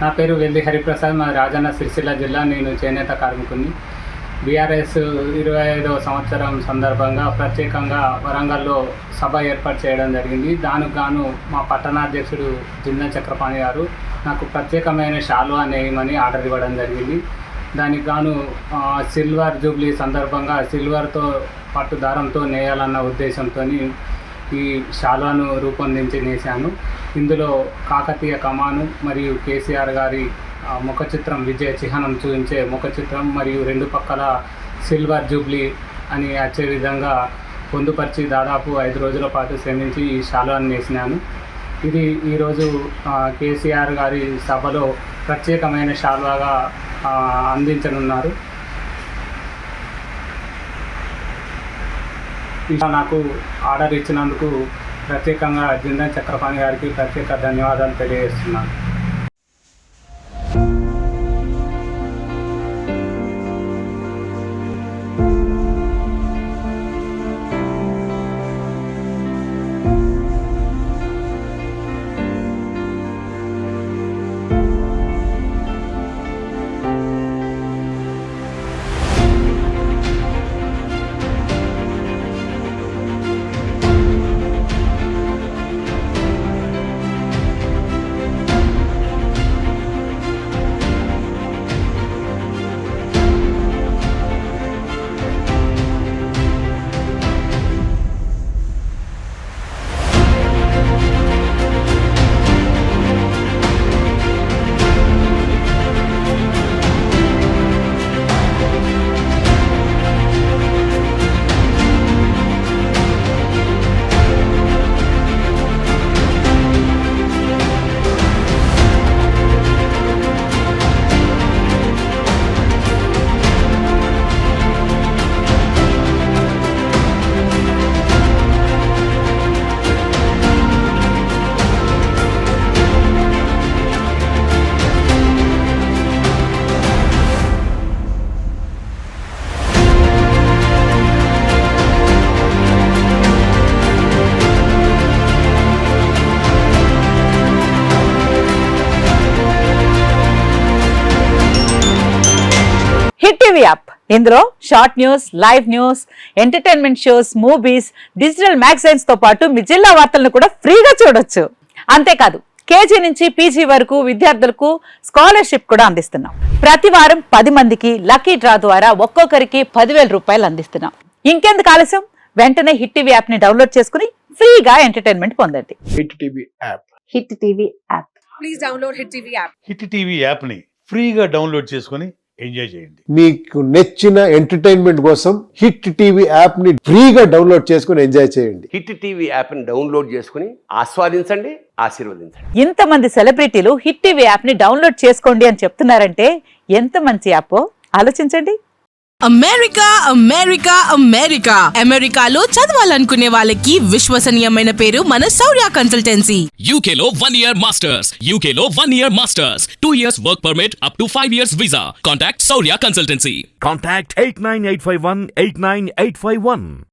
నా పేరు వెల్లి హరిప్రసాద్, మా రాజన్న సిరిసిల్ల జిల్లా. నేను చేనేత కార్మికుని. బీఆర్ఎస్ 25వ సంవత్సరం సందర్భంగా ప్రత్యేకంగా వరంగల్లో సభ ఏర్పాటు చేయడం జరిగింది. దానికి గాను మా పట్టణాధ్యక్షుడు జిందా చక్రపాణి గారు నాకు ప్రత్యేకమైన శాలువా నేయమని ఆర్డర్ ఇవ్వడం జరిగింది. దానికి గాను సిల్వర్ జూబ్లీ సందర్భంగా సిల్వర్తో పట్టు దారంతో నేయాలన్న ఉద్దేశంతో ఈ శాలువాను రూపొందించి నేసాను. ఇందులో కాకతీయ కమాను మరియు కేసీఆర్ గారి ముఖ చిత్రం, విజయ చిహ్నం చూపించే ముఖ చిత్రం మరియు రెండు పక్కల సిల్వర్ జూబ్లీ అని వచ్చే విధంగా పొందుపరిచి దాదాపు 5 రోజుల పాటు శ్రమించి ఈ శాలువాను నేసినాను. ఇది ఈరోజు కేసీఆర్ గారి సభలో ప్రత్యేకమైన శాలువాగా అందించనున్నారు. నాకు ఆర్డర్ ఇచ్చినందుకు ప్రత్యేకంగా జిందా చక్రపాణి గారికి ప్రత్యేక ధన్యవాదాలు తెలియజేస్తున్నాను. హిట్ టీవీ యాప్, ఇందులో short news, live news, entertainment shows, movies, digital magazines తో పాటు మీ జిల్లా వార్తలను కూడా ఫ్రీగా చూడొచ్చు. అంతేకాదు కేజీ నుంచి పీజీ వరకు విద్యార్థులకు స్కాలర్షిప్ కూడా అందిస్తున్నాం. ప్రతి వారం 10 మందికి లక్కీ డ్రా ద్వారా ఒక్కొక్కరికి 10,000 రూపాయలు అందిస్తున్నాం. ఇంకెందుకు ఆలస్యం, వెంటనే హిట్ టీవీ యాప్ ని డౌన్లోడ్ చేసుకుని ఫ్రీగా ఎంటర్టైన్మెంట్ పొందండి. Hit TV app. Hit TV app. Please download hit TV app. Hit TV app ని ఫ్రీగా డౌన్లోడ్ చేసుకొని ఎంజాయ్ చేయండి. మీకు నచ్చిన ఎంటర్టైన్మెంట్ కోసం హిట్ టీవీ యాప్ ని ఫ్రీగా డౌన్లోడ్ చేసుకొని ఎంజాయ్ చేయండి. హిట్ టీవీ యాప్ ని డౌన్లోడ్ చేసుకుని ఆస్వాదించండి, ఆశీర్వదించండి. ఇంతమంది సెలబ్రిటీలు హిట్ టీవీ యాప్ ని డౌన్లోడ్ చేసుకోండి అని చెప్తున్నారంటే ఎంత మంచి యాప్ ఆలోచించండి. అమెరికా అమెరికా అమెరికా అమెరికాలో చదవాలనుకునే వాళ్ళకి విశ్వసనీయమైన పేరు మన శౌర్య కన్సల్టెన్సీ. UK లో 1 year masters. UK లో 1 year masters. 2 years work permit up to 5 years visa. Contact Saurya Consultancy. Contact 89851 89851.